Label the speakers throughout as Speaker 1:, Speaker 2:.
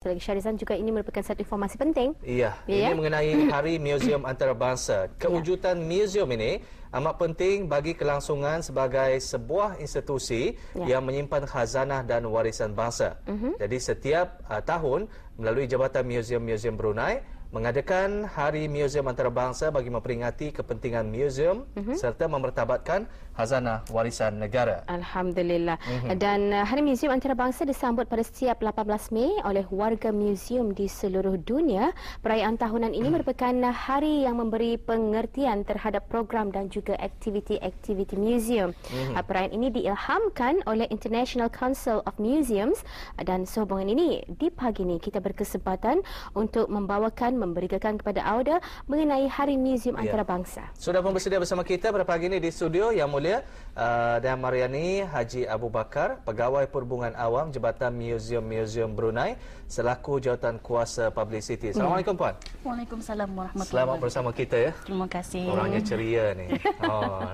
Speaker 1: Dr. Syarizan, juga ini merupakan satu informasi penting.
Speaker 2: Iya, ini mengenai Hari Museum Antarabangsa. Kewujudan museum ini amat penting bagi kelangsungan sebagai sebuah institusi yang menyimpan khazanah dan warisan bangsa. Jadi setiap tahun melalui Jabatan Museum Brunei mengadakan Hari Museum Antarabangsa bagi memperingati kepentingan museum serta memertabatkan khazanah warisan negara.
Speaker 1: Alhamdulillah. Dan Hari Museum Antarabangsa disambut pada setiap 18 Mei oleh warga museum di seluruh dunia. Perayaan tahunan ini merupakan hari yang memberi pengertian terhadap program dan juga aktiviti-aktiviti museum. Perayaan ini diilhamkan oleh International Council of Museums, dan sehubungan ini di pagi ini kita berkesempatan untuk memberikan kepada Auda mengenai Hari Museum Antarabangsa.
Speaker 2: Sudah pun bersedia bersama kita pada pagi ini di studio Yang Mulia Dan Mariani Haji Abu Bakar, Pegawai Perhubungan Awam Jabatan Museum Brunei selaku Jawatan Kuasa Publicity. Assalamualaikum Puan.
Speaker 3: Waalaikumsalam warahmatullahi.
Speaker 2: Selamat bersama kita ya.
Speaker 3: Terima kasih.
Speaker 2: Orangnya ceria ni.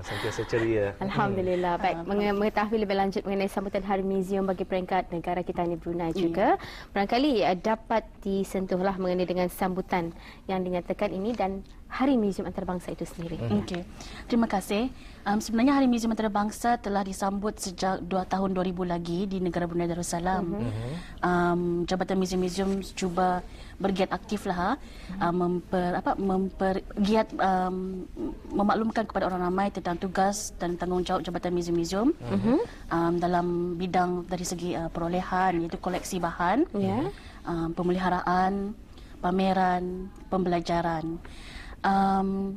Speaker 2: Sentiasa ceria.
Speaker 1: Alhamdulillah. Baik, mengetahui lebih lanjut mengenai sambutan Hari Museum bagi peringkat negara kita ni Brunei juga. Barangkali dapat disentuhlah mengenai dengan sambutan yang dinyatakan ini dan Hari Museum Antarabangsa itu sendiri.
Speaker 3: Okey. Terima kasih. Sebenarnya Hari Museum Antarabangsa telah disambut sejak tahun 2000 lagi di negara Brunei Darussalam. Jabatan Museum cuba bergiat aktiflah giat memaklumkan kepada orang ramai tentang tugas dan tanggungjawab Jabatan Museum dalam bidang dari segi perolehan, iaitu koleksi bahan, pemeliharaan, pameran, pembelajaran.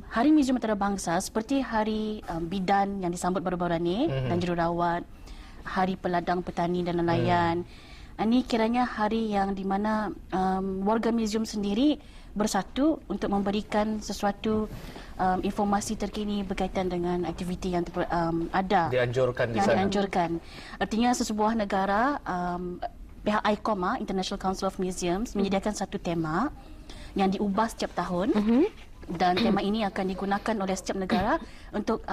Speaker 3: Hari Museum Antarabangsa seperti Hari Bidan yang disambut baru-baru ini dan jururawat, Hari Peladang Petani dan Nelayan. Ini kiranya hari yang di mana warga museum sendiri bersatu untuk memberikan sesuatu informasi terkini berkaitan dengan aktiviti yang ada.
Speaker 2: Dianjurkan di sana.
Speaker 3: Dianjurkan. Artinya sesebuah negara, pihak ICOM, International Council of Museums, menyediakan satu tema yang diubah setiap tahun. Dan tema ini akan digunakan oleh setiap negara untuk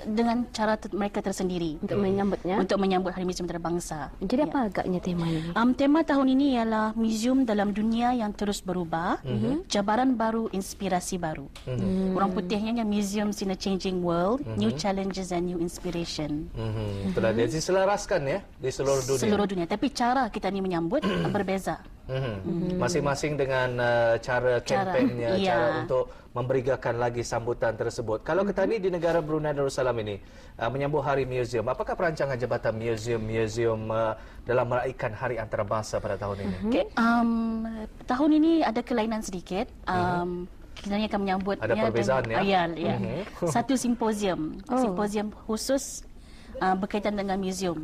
Speaker 3: dengan cara mereka tersendiri
Speaker 1: Untuk menyambutnya.
Speaker 3: Untuk menyambut Hari Museum Antarabangsa.
Speaker 1: Jadi apa agaknya tema ini?
Speaker 3: Tema tahun ini ialah museum dalam dunia yang terus berubah, cabaran baru, inspirasi baru. Orang putihnya yang museums in a changing world, new challenges and new inspiration.
Speaker 2: Telah diselaraskan ya di seluruh dunia.
Speaker 3: Seluruh dunia. Tapi cara kita ni menyambut berbeza.
Speaker 2: Masing-masing dengan cara kempennya, cara untuk memberikan lagi sambutan tersebut. Kalau kita ni di negara Brunei Darussalam ini menyambut Hari Museum, apakah perancangan Jabatan Museum dalam meraihkan Hari Antarabangsa pada tahun ini?
Speaker 3: Okay. Tahun ini ada kelainan sedikit. Kita akan menyambutnya.
Speaker 2: Ada perbezaan ya?
Speaker 3: Ya. Satu simposium khusus berkaitan dengan museum.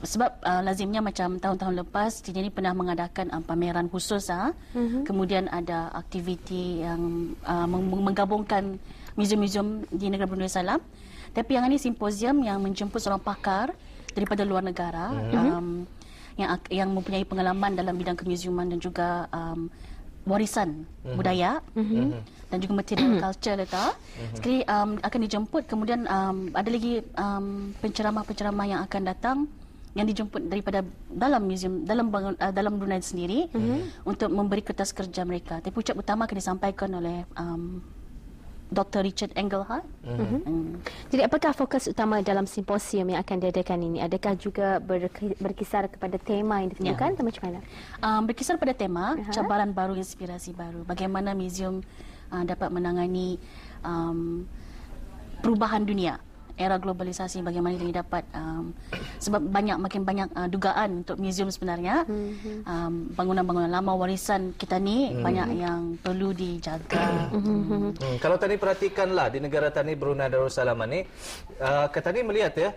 Speaker 3: Sebab lazimnya macam tahun-tahun lepas kita ni pernah mengadakan pameran khusus, kemudian ada aktiviti yang menggabungkan museum-museum di negara Brunei Darussalam. Tapi yang ini simposium yang menjemput seorang pakar daripada luar negara yang mempunyai pengalaman dalam bidang kemuziuman dan juga warisan budaya dan juga material culture sekali akan dijemput. Kemudian ada lagi penceramah-penceramah yang akan datang yang dijemput daripada dalam museum, dalam Brunei sendiri untuk memberi kertas kerja mereka. Tapi ucap utama akan disampaikan oleh Dr. Richard Engelhardt.
Speaker 1: Jadi apakah fokus utama dalam simposium yang akan diadakan ini? Adakah juga berkisar kepada tema yang ditentukan atau macam mana?
Speaker 3: Berkisar pada tema cabaran baru, inspirasi baru. Bagaimana museum dapat menangani perubahan dunia, era globalisasi, bagaimana ini dapat sebab makin banyak dugaan untuk museum sebenarnya. Bangunan-bangunan lama warisan kita ni banyak yang perlu dijaga.
Speaker 2: Kalau tadi perhatikanlah di negara tani Brunei Darussalam ni, kita ni melihat ya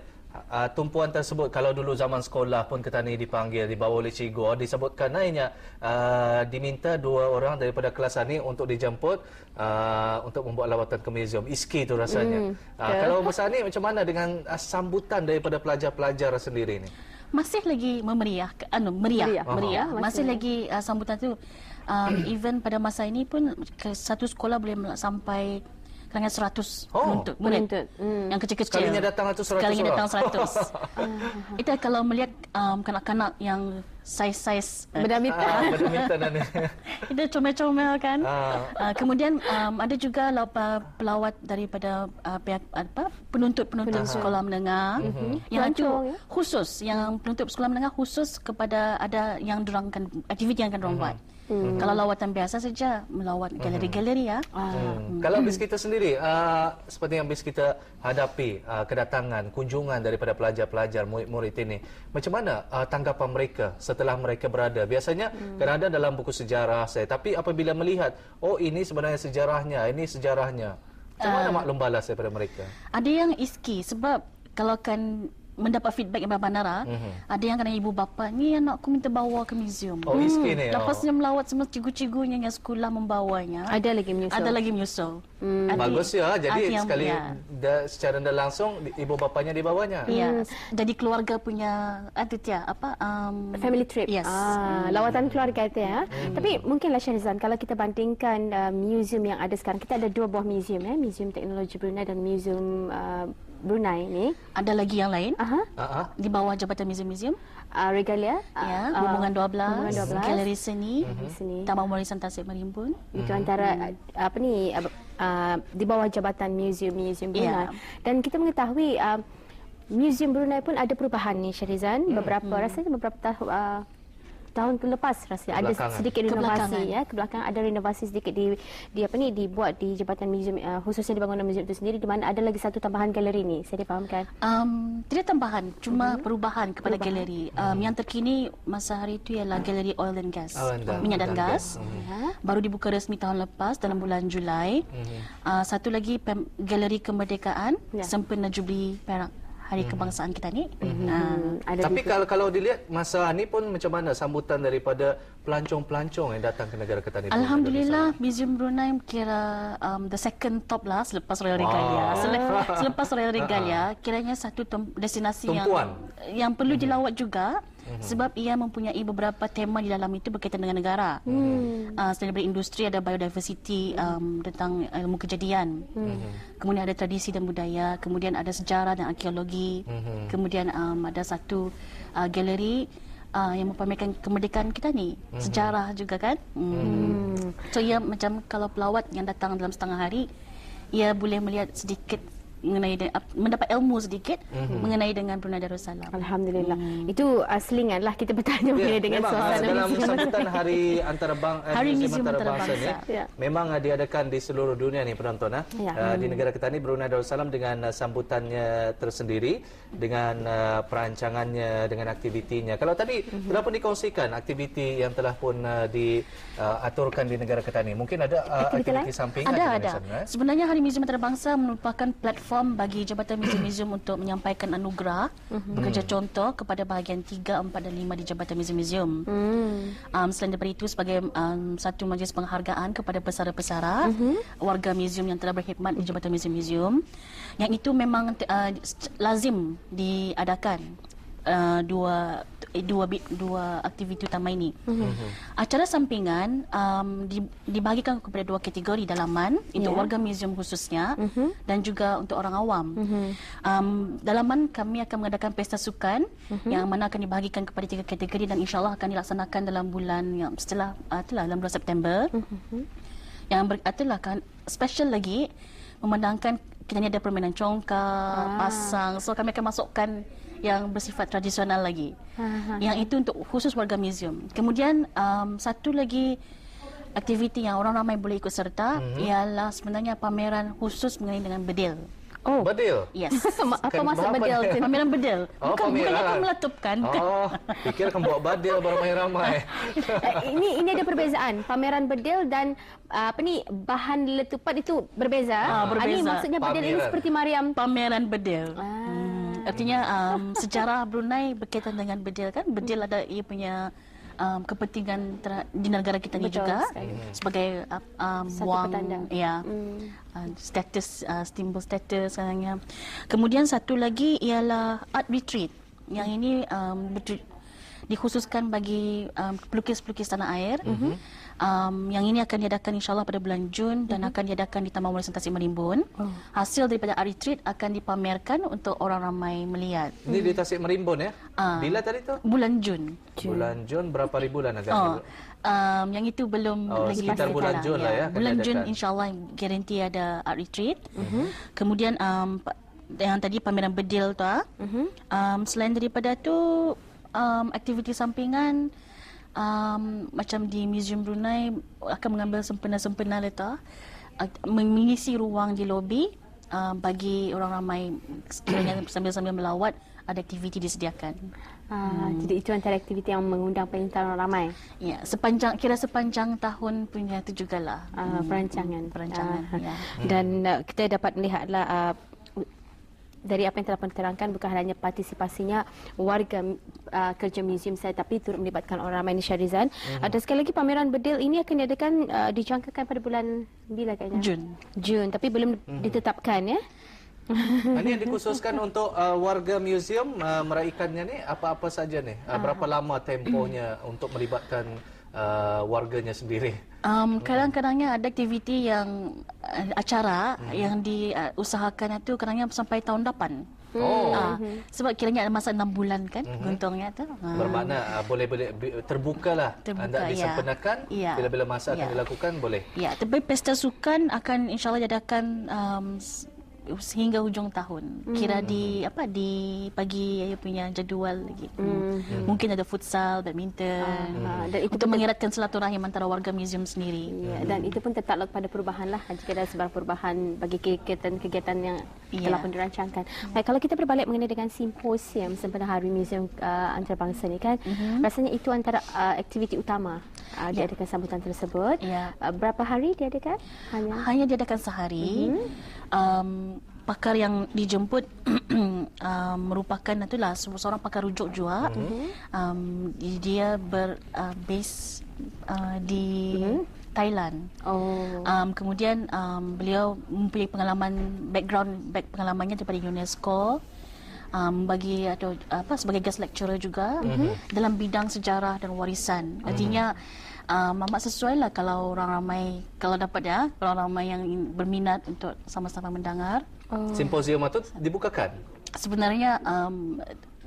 Speaker 2: tumpuan tersebut. Kalau dulu zaman sekolah pun kita ni dipanggil, dibawa oleh cikgu, disebutkan naiknya diminta 2 orang daripada kelas ni untuk dijemput untuk membuat lawatan ke museum. Iski tu rasanya. Kalau besar ni macam mana dengan sambutan daripada pelajar-pelajar sendiri ni?
Speaker 3: Masih lagi meriah. Masih lagi sambutan tu. Even pada masa ini pun satu sekolah boleh sampai kerana 100 menuntut. Yang kecil-kecil.
Speaker 2: Sekalinya datang 100
Speaker 3: Sekalinya datang 100. Itu kalau melihat kanak-kanak yang saiz-saiz
Speaker 1: Badminton.
Speaker 3: itu comel-comel kan. Kemudian ada juga pelawat daripada pihak penuntut sekolah menengah yang itu khusus, yang penuntut sekolah menengah khusus kepada ada yang dorangkan aktiviti yang akan dorang buat. Kalau lawatan biasa saja melawat galeri-galeri ya.
Speaker 2: Kalau BIS kita sendiri, seperti yang BIS kita hadapi kedatangan, kunjungan daripada pelajar-pelajar, murid-murid ini, macam mana tanggapan mereka setelah mereka berada? Biasanya kadang-kadang dalam buku sejarah saya, tapi apabila melihat, oh ini sebenarnya sejarahnya, ini sejarahnya, macam mana maklum balas daripada mereka?
Speaker 3: Ada yang iski sebab kalau kan mendapat feedback yang berbandara, ada yang kena ibu bapa, ni anakku minta bawa ke museum.
Speaker 2: Oh, iski ni.
Speaker 3: Lepasnya melawat semua cikgu-cikgunya yang sekolah membawanya.
Speaker 1: Ada lagi menyusul.
Speaker 2: Bagus ya. Jadi sekali secara tidak langsung ibu bapanya dibawanya.
Speaker 3: Ya. Jadi keluarga punya
Speaker 1: family trip.
Speaker 3: Yes.
Speaker 1: Lawatan keluarga itu ya. Tapi mungkinlah Syahrizan, kalau kita bandingkan museum yang ada sekarang, kita ada 2 buah museum ya, Museum Teknologi Brunei dan Museum Brunei ni.
Speaker 3: Ada lagi yang lain di bawah Jabatan Museum-Museum.
Speaker 1: Regalia,
Speaker 3: Hubungan 12, Galeri Seni, Taman Warisan Tasik Merimpun.
Speaker 1: Itu antara di bawah Jabatan Museum Brunei. Dan kita mengetahui Museum Brunei pun ada perubahan ni Syahrizan. Beberapa tahun lepas rasanya ada sedikit renovasi ya, ke belakang ada renovasi sedikit dibuat di Jabatan Museum, khususnya di bangunan museum itu sendiri, di mana ada lagi satu tambahan galeri ni. Saya difahamkan.
Speaker 3: Tidak tambahan, cuma perubahan kepada galeri. Yang terkini masa hari itu ialah galeri oil and gas, minyak dan gas. Baru dibuka resmi tahun lepas dalam bulan Julai. Satu lagi galeri kemerdekaan sempena Jubli Perak, Hari Kebangsaan kita ni.
Speaker 2: Tapi kalau dilihat masa ni pun macam mana sambutan daripada pelancong-pelancong yang datang ke negara kita ni?
Speaker 3: Alhamdulillah, Museum Brunei kira the second top lah selepas Royal Regalia. Selepas Royal Regalia, kiranya satu destinasi yang perlu dilawat juga. Sebab ia mempunyai beberapa tema di dalam itu berkaitan dengan negara. Selain daripada industri, ada biodiversity, tentang ilmu kejadian. Kemudian ada tradisi dan budaya. Kemudian ada sejarah dan arkeologi. Kemudian ada satu galeri yang mempamerkan kemerdekaan kita ni. Sejarah juga kan. So ia macam kalau pelawat yang datang dalam setengah hari, ia boleh melihat sedikit mendapat ilmu sedikit mengenai dengan Brunei Darussalam.
Speaker 1: Alhamdulillah. Itu selingan lah kita bertanya mengenai dengan suasana
Speaker 2: dalam sambutan Hari Museum Antarabangsa ni memang diadakan di seluruh dunia ni penonton. Di negara kita ni Brunei Darussalam dengan sambutannya tersendiri, dengan perancangannya, dengan aktivitinya. Kalau tadi telah pun dikongsikan aktiviti yang telah pun diaturkan di negara kita ni, mungkin ada aktiviti samping?
Speaker 3: Ada. Sebenarnya Hari Museum Antarabangsa merupakan platform bagi Jabatan Museum-Museum untuk menyampaikan anugerah bekerja contoh kepada bahagian 3, 4 dan 5 di Jabatan Museum-Museum. Selain daripada itu, sebagai satu majlis penghargaan kepada pesara-pesara warga museum yang telah berkhidmat di Jabatan Museum-Museum, yang itu memang lazim diadakan dua aktiviti utama ini. Acara sampingan dibahagikan kepada 2 kategori dalaman, untuk warga museum khususnya dan juga untuk orang awam. Dalaman kami akan mengadakan pesta sukan yang mana akan dibahagikan kepada 3 kategori dan insya-Allah akan dilaksanakan dalam bulan yang setelah dalam bulan September. Yang kan special lagi memandangkan kita ni ada permainan congkak, pasang. So kami akan masukkan yang bersifat tradisional lagi. Yang itu untuk khusus warga museum. Kemudian satu lagi aktiviti yang orang ramai boleh ikut serta ialah sebenarnya pameran khusus mengenai dengan bedil.
Speaker 1: Oh,
Speaker 2: bedil?
Speaker 3: Yes.
Speaker 1: Apa maksud bedil?
Speaker 3: Pameran bedil. Bukan akan meletupkan.
Speaker 2: Fikir akan bawa bedil beramai-ramai.
Speaker 1: Ini ada perbezaan. Pameran bedil dan bahan letupan itu berbeza. Ini maksudnya bedil ini seperti Mariam.
Speaker 3: Pameran bedil. Artinya sejarah Brunei berkaitan dengan bedil kan. Bedil ada ia punya kepentingan di negara kita ni juga sebagai wang status, simbol status sekarangnya. Kemudian satu lagi ialah art retreat. Yang ini dikhususkan bagi pelukis-pelukis tanah air. Yang ini akan diadakan insyaAllah pada bulan Jun dan akan diadakan di Taman Warisan Tasik Merimbun. Hasil daripada art retreat akan dipamerkan untuk orang ramai melihat.
Speaker 2: Ini di Tasik Merimbun ya? Bila tadi tu?
Speaker 3: Bulan Jun.
Speaker 2: Bulan Jun berapa ribu lah agak?
Speaker 3: Yang itu belum lagi
Speaker 2: sekitar bulan Jun lah ya.
Speaker 3: Bulan Jun insyaAllah garanti ada art retreat. Kemudian yang tadi pameran bedil tu. Selain daripada tu aktiviti sampingan macam di Museum Brunei akan mengambil sempena-sempena letak mengisi ruang di lobi bagi orang ramai sekiranya sambil-sambil melawat ada aktiviti disediakan.
Speaker 1: Jadi itu antara aktiviti yang mengundang penyertaan orang ramai.
Speaker 3: Ya, sepanjang tahun punya itu jugalah
Speaker 1: perancangan.
Speaker 3: Ya.
Speaker 1: Dan kita dapat melihatlah dari apa yang telah diterangkan bukan hanya partisipasinya warga kerja museum saya tapi turut melibatkan orang ramai ni Syahrizan. Dan sekali lagi pameran bedil ini akan diadakan dijangkakan pada bulan bila kayaknya? Jun tapi belum ditetapkan ya.
Speaker 2: Ini yang dikhususkan untuk warga museum meraihkannya ni apa-apa saja ni? Berapa lama tempohnya untuk melibatkan warganya sendiri?
Speaker 3: Kadang-kadangnya ada aktiviti yang acara yang diusahakan itu kadang-kadang sampai tahun depan. Sebab kiranya ada masa 6 bulan kan guntungnya tu.
Speaker 2: Bermakna boleh terbukalah. Anda disempurnakan bila-bila masa akan dilakukan boleh.
Speaker 3: Ya, tapi pesta sukan akan insyaAllah diadakan sehingga hujung tahun. Kira di pagi punya jadual lagi. Mungkin ada futsal, badminton. Dan itu untuk mengeratkan silaturahim antara warga museum sendiri.
Speaker 1: Dan itu pun tertakluk pada perubahan lah jika ada sebarang perubahan bagi kegiatan-kegiatan yang telah pun dirancangkan. Baik, kalau kita berbalik mengenai dengan simposium sempena Hari Museum Antarabangsa ni kan, rasanya itu antara aktiviti utama diadakan sambutan tersebut. Berapa hari diadakan?
Speaker 3: Hanya diadakan sehari. Pakar yang dijemput merupakan itulah seorang pakar rujuk juga. Dia berbase di Thailand. Kemudian beliau mempunyai pengalamannya daripada UNESCO. Bagi atau sebagai guest lecturer juga dalam bidang sejarah dan warisan. Artinya amat sesuai lah kalau orang ramai orang ramai yang berminat untuk sama-sama mendengar.
Speaker 2: Simposium itu dibukakan?
Speaker 3: Sebenarnya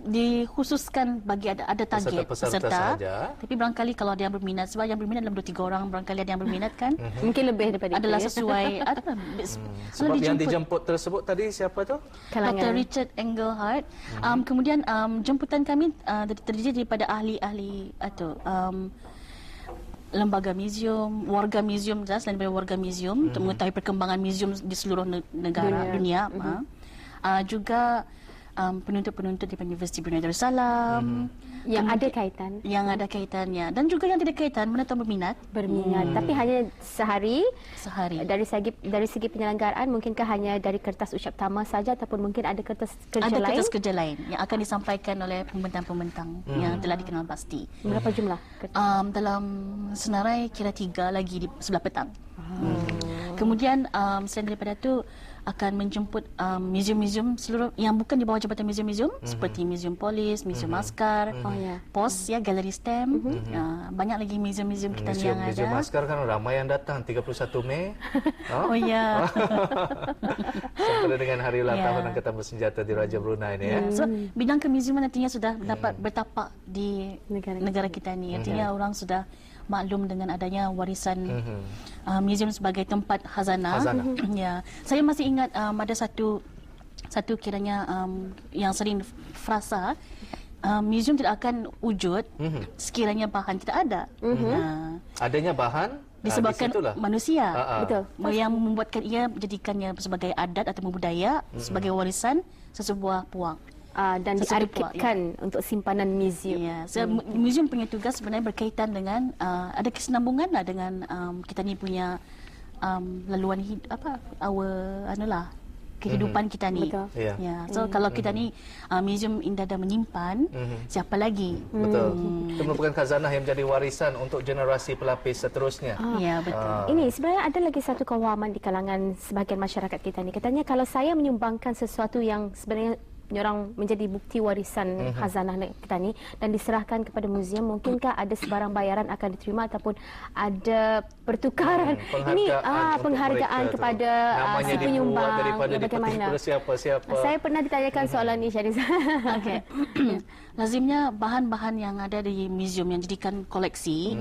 Speaker 3: dikhususkan bagi ada target peserta tapi barangkali kalau ada yang berminat, sebab yang berminat dalam 2-3 orang, barangkali ada yang berminat kan
Speaker 1: mungkin lebih daripada
Speaker 3: adalah
Speaker 1: itu,
Speaker 3: sesuai
Speaker 2: sebab yang dijemput tersebut tadi siapa tu?
Speaker 3: Dr. Richard Engelhardt. Kemudian jemputan kami terdiri daripada ahli-ahli atau lembaga museum, warga museum, selain daripada warga museum untuk mengetahui perkembangan museum di seluruh negara dunia. Juga penuntut-penuntut di Universiti Brunei Darussalam
Speaker 1: yang ada kaitannya
Speaker 3: dan juga yang tidak kaitan mana tahu berminat
Speaker 1: tapi hanya sehari dari segi penyelenggaraan mungkinkah hanya dari kertas ucap tama saja ataupun mungkin ada kertas kerja lain
Speaker 3: yang akan disampaikan oleh pembentang-pembentang yang telah dikenal pasti.
Speaker 1: Berapa jumlah?
Speaker 3: Dalam senarai kira 3 lagi di sebelah petang. Kemudian selain daripada itu akan menjemput museum-museum seluruh yang bukan di bawah Jabatan Museum-Museum seperti Museum Polis, Museum Askar, POS Galeri STEM. Banyak lagi museum-museum kita yang ada.
Speaker 2: Museum Askar kan ramai yang datang 31 Mei. Sampai dengan hari ulang tahun Angkatan Bersenjata di Raja Brunei ni ya.
Speaker 3: So, bidang kemuseuman nantinya sudah dapat bertapak di negara kita ni. Artinya orang sudah maklum dengan adanya warisan museum sebagai tempat khazanah. Ya, saya masih ingat ada satu kiranya yang sering frasa museum tidak akan wujud sekiranya bahan tidak ada.
Speaker 2: Adanya bahan
Speaker 3: disebabkan manusia.
Speaker 1: Betul.
Speaker 3: Yang membuatkan ia menjadikannya sebagai adat atau budaya, sebagai warisan sesebuah puang.
Speaker 1: Dan diarsipkan untuk simpanan museum.
Speaker 3: Museum punya tugas sebenarnya berkaitan dengan ada kesinambungan lah dengan kita ni punya laluan kehidupan kita ni. So kalau kita ni museum indah dan menyimpan, siapa lagi?
Speaker 2: Betul. Itu merupakan khazanah yang menjadi warisan untuk generasi pelapis seterusnya.
Speaker 3: Ya, betul.
Speaker 1: Ini sebenarnya ada lagi satu kewaman di kalangan sebahagian masyarakat kita ni. Katanya kalau saya menyumbangkan sesuatu yang sebenarnya orang menjadi bukti warisan khazanah kita ni dan diserahkan kepada muzium, mungkinkah ada sebarang bayaran akan diterima ataupun ada pertukaran ini penghargaan kepada si penyumbang bagaimana?
Speaker 2: Siapa?
Speaker 1: Saya pernah ditanyakan soalan ni, Syariza.
Speaker 3: Okey. Lazimnya bahan-bahan yang ada di muzium yang jadikan koleksi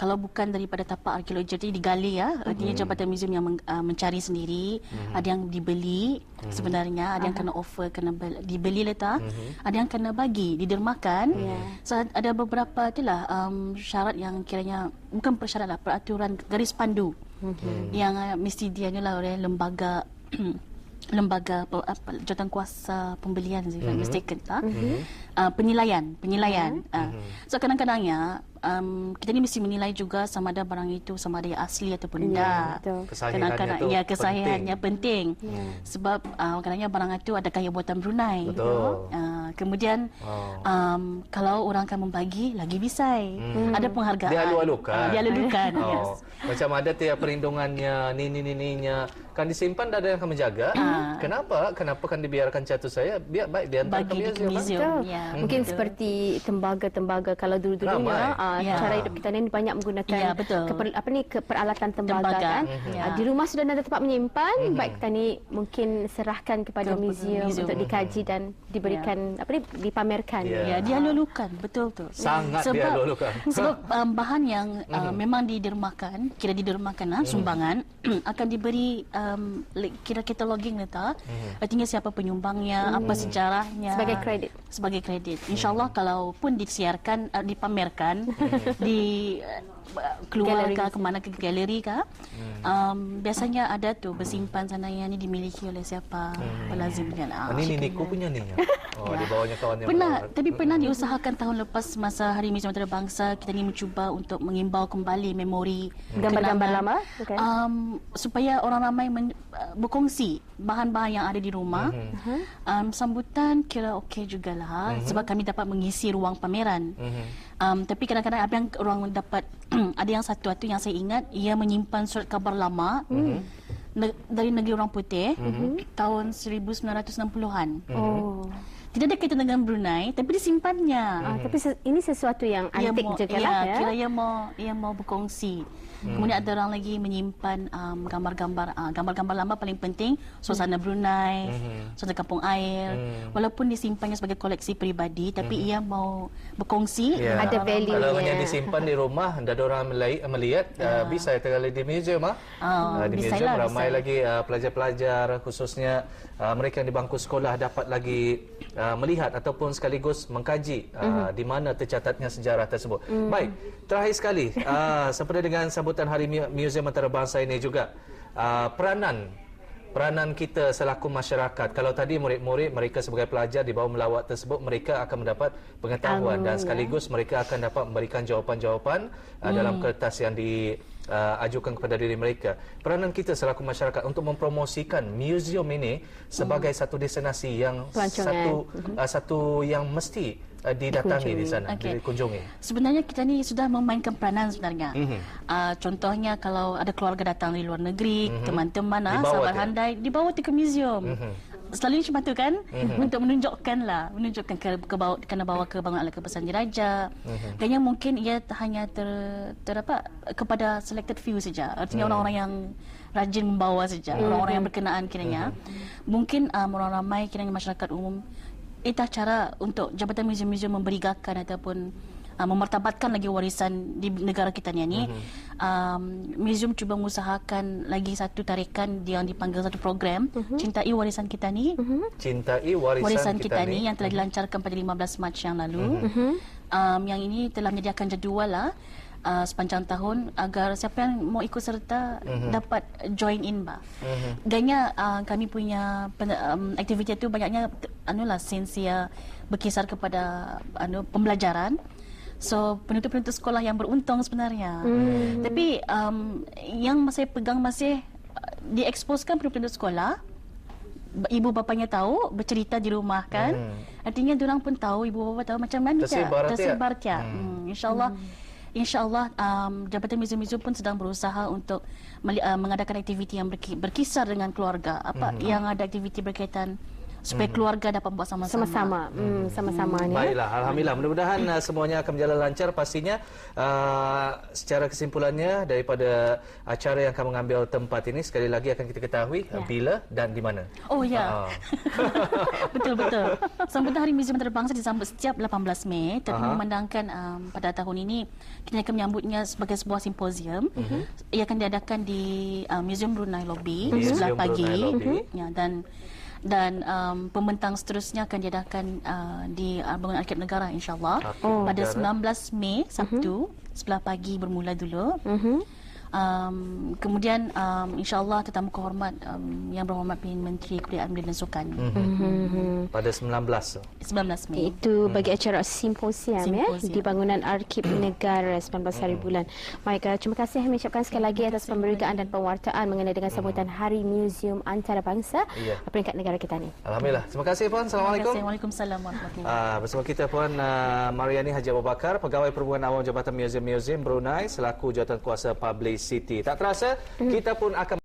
Speaker 3: kalau bukan daripada tapak arkeologi jadi digali artinya jabatan muzium yang mencari sendiri, ada yang dibeli sebenarnya, ada yang kena offer, kena dibeli letak, ada yang kena bagi, didermakan. So ada beberapa itulah syarat yang kiranya bukan persyarat lah, peraturan garis pandu yang mesti dianulah oleh lembaga jawatan kuasa pembelian mistaken penilaian. So kadang-kadangnya kita ni mesti menilai juga sama ada barang itu sama ada yang asli ataupun tidak. Kesahihannya penting. Sebab kadang-kadang barang itu ada gaya buatan Brunei. Kemudian kalau orang akan membagi lagi bisai. Ada penghargaan. Dialu-alukan.
Speaker 2: Macam ada tiap perlindungannya, ni-nya kan disimpan, ada yang akan menjaga. Kenapa kan dibiarkan jatuh saya? Biar baik diantar ke muzium.
Speaker 1: Mungkin seperti tembaga kalau dulu-dulunya cara hidup kita ni banyak menggunakan peralatan tembaga kan. Di rumah sudah ada tempat menyimpan, baik kita ni mungkin serahkan kepada muzium untuk dikaji dan diberikan dipamerkan.
Speaker 3: Dialu-alukan, betul tu.
Speaker 2: Sangat dialu-alukan.
Speaker 3: Sebab bahan yang memang didermakan, sumbangan akan diberi kira cataloging letak. Artinya siapa penyumbangnya, apa sejarahnya sebagai kredit. InsyaAllah kalaupun disiarkan, dipamerkan di keluar ke mana ke galeri ke, biasanya ada tu bersimpan sana yang ni dimiliki oleh siapa pelazimnya.
Speaker 2: Ini Niku punya ni. Di bawahnya kawan yang
Speaker 3: pernah diusahakan tahun lepas masa Hari Muzium Antarabangsa, kita ni mencuba untuk mengimbau kembali memori
Speaker 1: gambar-gambar lama
Speaker 3: supaya orang ramai berkongsi bahan-bahan yang ada di rumah. Sambutan kira okey jugalah sebab kami dapat mengisi ruang pameran. Tapi kadang-kadang apa yang orang dapat ada yang satu yang saya ingat, ia menyimpan surat khabar lama dari negeri orang putih tahun 1960-an. Tidak ada kaitan dengan Brunei, tapi disimpannya.
Speaker 1: Tapi ini sesuatu yang antik juga lah.
Speaker 3: Kira ia mau berkongsi. Kemudian ada orang lagi menyimpan gambar-gambar lama, paling penting suasana Brunei, suasana kampung air. Walaupun disimpannya sebagai koleksi peribadi, tapi ia mau berkongsi.
Speaker 1: Ada value.
Speaker 2: Kalau hanya disimpan di rumah, dah ada orang melihat, bisa tergali di muzium. Di muzium ramai lagi pelajar-pelajar, khususnya mereka yang di bangku sekolah dapat lagi melihat ataupun sekaligus mengkaji di mana tercatatnya sejarah tersebut. Baik, terakhir sekali sempena dengan sambutan Hari Muzium Antarabangsa ini juga peranan kita selaku masyarakat. Kalau tadi murid-murid mereka sebagai pelajar di bawah melawat tersebut, mereka akan mendapat pengetahuan dan sekaligus mereka akan dapat memberikan jawapan-jawapan dalam kertas yang diajukan kepada diri mereka. Peranan kita selaku masyarakat untuk mempromosikan muzium ini sebagai satu destinasi yang satu yang mesti didatangi di sana, dikunjungi.
Speaker 3: Sebenarnya kita ni sudah memainkan peranan sebenarnya. Contohnya kalau ada keluarga datang dari luar negeri, teman-teman sahabat handai dibawa ke muzium. Selalunya macam tu kan, untuk menunjukkan kena bawa ke bangunan alat kebesaran diraja. Kayaknya mungkin ia hanya kepada selected few saja. Artinya orang-orang yang rajin membawa saja, orang-orang yang berkenaan kiranya. Mungkin orang ramai kiranya masyarakat umum. Itulah cara untuk Jabatan Muzium-Muzium memberigakan ataupun memartabatkan lagi warisan di negara kita ni. Muzium cuba mengusahakan lagi satu tarikan yang dipanggil satu program Cintai Warisan Kita Ni.
Speaker 2: Cintai Warisan Kita Ni
Speaker 3: yang telah dilancarkan pada 15 Mac yang lalu. Yang ini telah menyediakan jadual sepanjang tahun agar siapa yang mau ikut serta dapat join in Ganya kami punya aktiviti itu banyaknya sensia berkisar kepada pembelajaran. So penutup-penutup sekolah yang beruntung sebenarnya. Tapi yang saya pegang masih dieksposkan penutup-penutup sekolah. Ibu bapanya tahu, bercerita di rumah kan. Artinya diorang pun tahu, ibu bapa tahu macam mana tersebar tiap. InsyaAllah Jabatan Muzium-Muzium pun sedang berusaha untuk mengadakan aktiviti yang berkisar dengan keluarga. Yang ada aktiviti berkaitan supaya keluarga dapat buat sama-sama.
Speaker 1: Sama-sama ni.
Speaker 2: Baiklah, alhamdulillah. Mudah-mudahan semuanya akan berjalan lancar. Pastinya secara kesimpulannya daripada acara yang akan mengambil tempat ini sekali lagi akan kita ketahui bila dan di mana.
Speaker 3: Oh ya. Betul-betul. Sambutan Hari Muzium Antarabangsa disambut setiap 18 Mei, tapi memandangkan pada tahun ini kita akan menyambutnya sebagai sebuah simposium. Ia akan diadakan di Museum Brunei Lobby sebelah pagi. Ya, dan pembentang seterusnya akan diadakan di Bangunan Arkib Negara, insyaAllah pada 19 Mei Sabtu sebelah pagi bermula dulu. Kemudian insyaAllah tetamu kehormat yang berhormat Perdana Menteri Kebudayaan Belia dan Sukan
Speaker 2: pada 19
Speaker 3: Mei.
Speaker 1: Itu bagi acara simposium di Bangunan Arkib Negara 19 hari bulan. Baik, terima kasih kami ucapkan sekali lagi atas pemberitaan dan pewartaan mengenai dengan sambutan Hari Muzium Antarabangsa peringkat negara kita ni.
Speaker 2: Alhamdulillah. Terima kasih Puan. Assalamualaikum.
Speaker 3: Waalaikumsalam warahmatullahi wabarakatuh.
Speaker 2: Bersama kita Puan Mariani Haji Abu Bakar, Pegawai Perhubungan Awam Jabatan Muzium Brunei selaku Jawatankuasa Publicity. Tak terasa kita pun akan